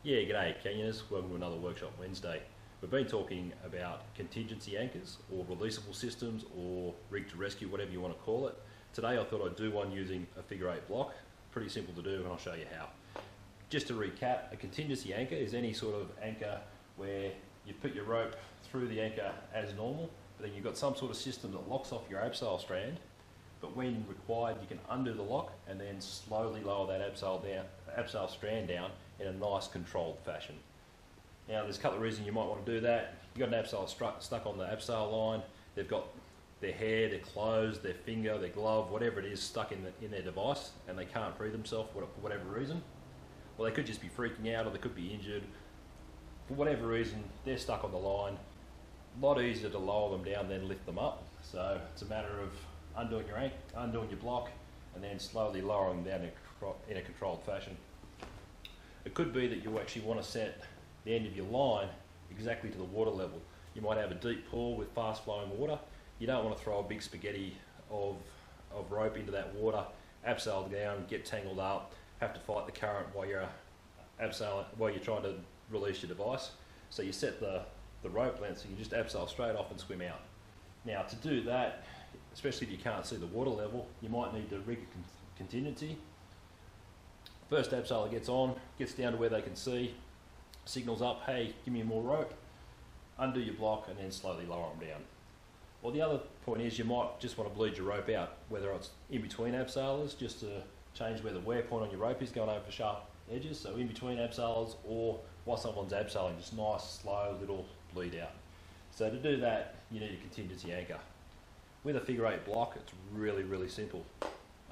Yeah, g'day Canyoners, welcome to another Workshop Wednesday. We've been talking about contingency anchors or releasable systems or rig to rescue, whatever you want to call it. Today I thought I'd do one using a figure 8 block. Pretty simple to do and I'll show you how. Just to recap, a contingency anchor is any sort of anchor where you put your rope through the anchor as normal, but then you've got some sort of system that locks off your abseil strand, but when required you can undo the lock and then slowly lower that abseil strand down in a nice controlled fashion. Now there's a couple of reasons you might want to do that. You've got an abseil stuck on the abseil line, they've got their hair, their clothes, their finger, their glove, whatever it is stuck in their device and they can't free themselves for whatever reason. Well, they could just be freaking out or they could be injured. For whatever reason, they're stuck on the line. A lot easier to lower them down than lift them up. So it's a matter of undoing your block and then slowly lowering them down in a controlled fashion. It could be that you actually want to set the end of your line exactly to the water level. You might have a deep pool with fast flowing water. You don't want to throw a big spaghetti of rope into that water, abseil down, get tangled up, have to fight the current while you're trying to release your device. So you set the rope length so you just abseil straight off and swim out. Now to do that, especially if you can't see the water level, you might need to rig a contingency. First abseiler gets down to where they can see, signals up, hey, give me more rope, undo your block and then slowly lower them down. Well, the other point is you might just want to bleed your rope out, whether it's in between abseilers, just to change where the wear point on your rope is going over sharp edges, so in between abseilers or while someone's abseiling, just nice, slow little bleed out. So to do that, you need a contingency anchor. With a figure 8 block, it's really, really simple.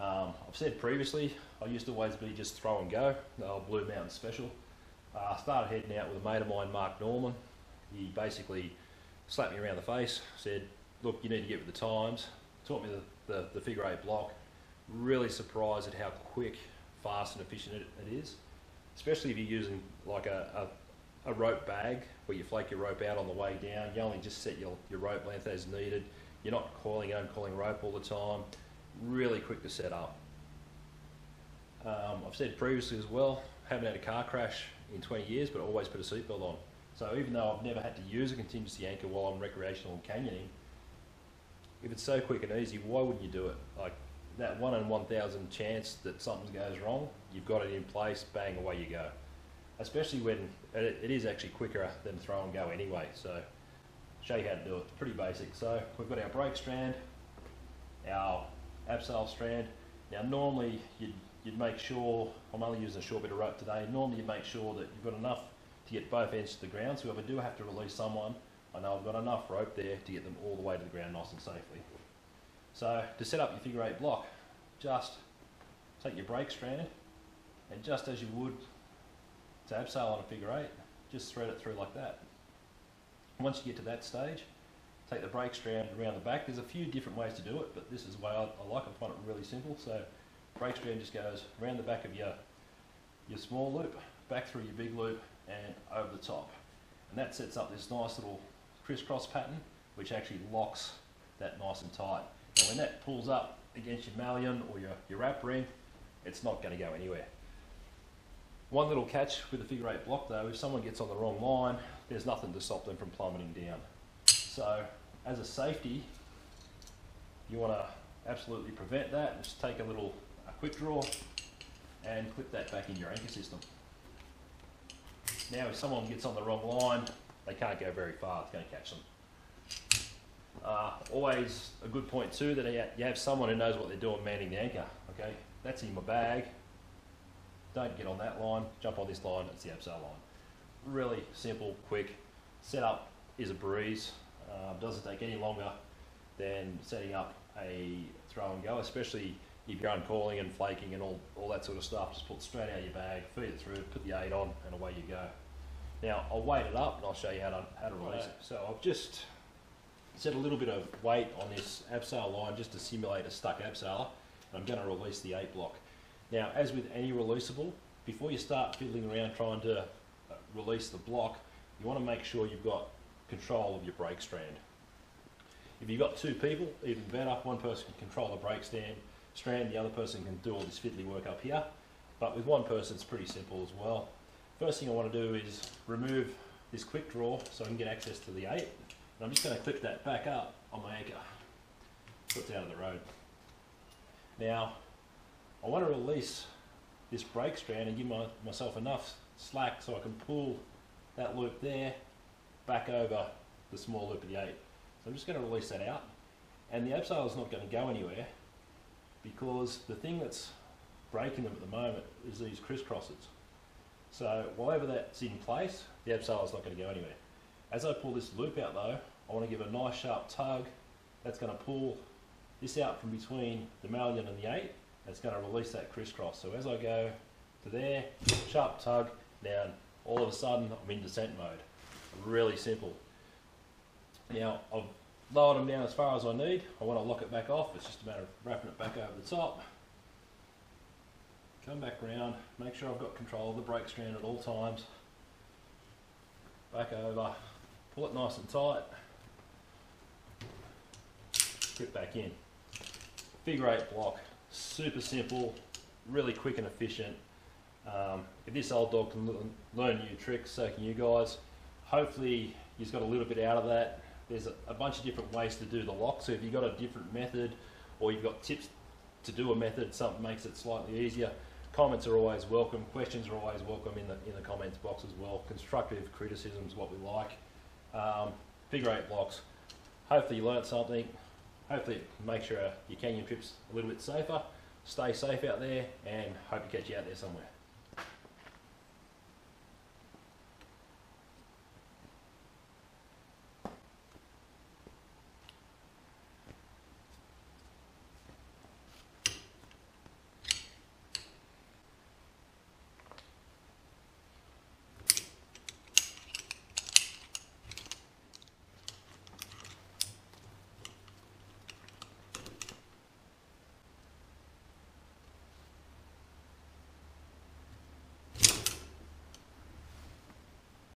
I've said previously, I used to always be just throw and go, the old Blue Mountain special. I started heading out with a mate of mine, Mark Norman. He basically slapped me around the face, said, look, you need to get with the times, taught me the figure 8 block. Really surprised at how quick, fast and efficient it is, especially if you're using like a rope bag where you flake your rope out on the way down. You only just set your rope length as needed. You're not coiling and uncoiling rope all the time. Really quick to set up. I've said previously as well, haven't had a car crash in 20 years, but I always put a seatbelt on. So even though I've never had to use a contingency anchor while I'm recreational canyoning, if it's so quick and easy, why wouldn't you do it? Like that 1 in 1,000 chance that something goes wrong, you've got it in place, bang, away you go. Especially when it is actually quicker than throw and go anyway. So show you how to do it. It's pretty basic. So we've got our brake strand, our abseil strand. Now normally you'd make sure, I'm only using a short bit of rope today, normally you'd make sure that you've got enough to get both ends to the ground, so if I do have to release someone, I know I've got enough rope there to get them all the way to the ground nice and safely. So to set up your figure 8 block, just take your brake strand and just as you would to abseil on a figure 8, just thread it through like that. Once you get to that stage, take the brake strand around the back. There's a few different ways to do it, but this is the way I like it. I find it really simple. So brake strand just goes around the back of your small loop, back through your big loop and over the top. And that sets up this nice little crisscross pattern, which actually locks that nice and tight. Now when that pulls up against your malleon or your wrap ring, it's not going to go anywhere. One little catch with the figure 8 block though, if someone gets on the wrong line, there's nothing to stop them from plummeting down. So as a safety, you want to absolutely prevent that and just take a quick draw and clip that back in your anchor system. Now if someone gets on the wrong line, they can't go very far, it's going to catch them. Always a good point too that you have someone who knows what they're doing manning the anchor. Okay, that's in my bag. Don't get on that line, jump on this line, it's the abseil line. Really simple, quick. Setup is a breeze. Doesn't take any longer than setting up a throw and go, especially if you're uncoiling and flaking and all that sort of stuff. Just pull it straight out of your bag, feed it through, put the 8 on and away you go. Now I'll weight it up and I'll show you how to release it. So I've just set a little bit of weight on this abseil line just to simulate a stuck abseiler, and I'm going to release the 8 block. Now as with any releasable, before you start fiddling around trying to release the block, you want to make sure you've got control of your brake strand. If you've got 2 people, even better. One person can control the brake strand, the other person can do all this fiddly work up here. But with one person it's pretty simple as well. First thing I want to do is remove this quick draw so I can get access to the 8. And I'm just going to clip that back up on my anchor so it's out of the road. Now, I want to release this brake strand and give myself enough slack so I can pull that loop there back over the small loop of the 8. So I'm just going to release that out. And the abseil is not going to go anywhere because the thing that's breaking them at the moment is these crisscrosses. So whatever that's in place, the abseil is not going to go anywhere. As I pull this loop out though, I want to give a nice sharp tug. That's going to pull this out from between the malleon and the 8. That's going to release that crisscross. So as I go to there, sharp tug down, all of a sudden I'm in descent mode. Really simple. Now I've lowered them down as far as I need. I want to lock it back off. It's just a matter of wrapping it back over the top. Come back around, make sure I've got control of the brake strand at all times. Back over, pull it nice and tight. Grip back in. Figure 8 block, super simple, really quick and efficient. If this old dog can learn new tricks, so can you guys. Hopefully you've got a little bit out of that. There's a bunch of different ways to do the lock, so if you've got a different method or you've got tips to do a method, something makes it slightly easier, comments are always welcome, questions are always welcome in the comments box as well. Constructive criticism is what we like. Figure 8 blocks. Hopefully you learnt something. Hopefully it makes sure your canyon trips a little bit safer. Stay safe out there and hope to catch you out there somewhere.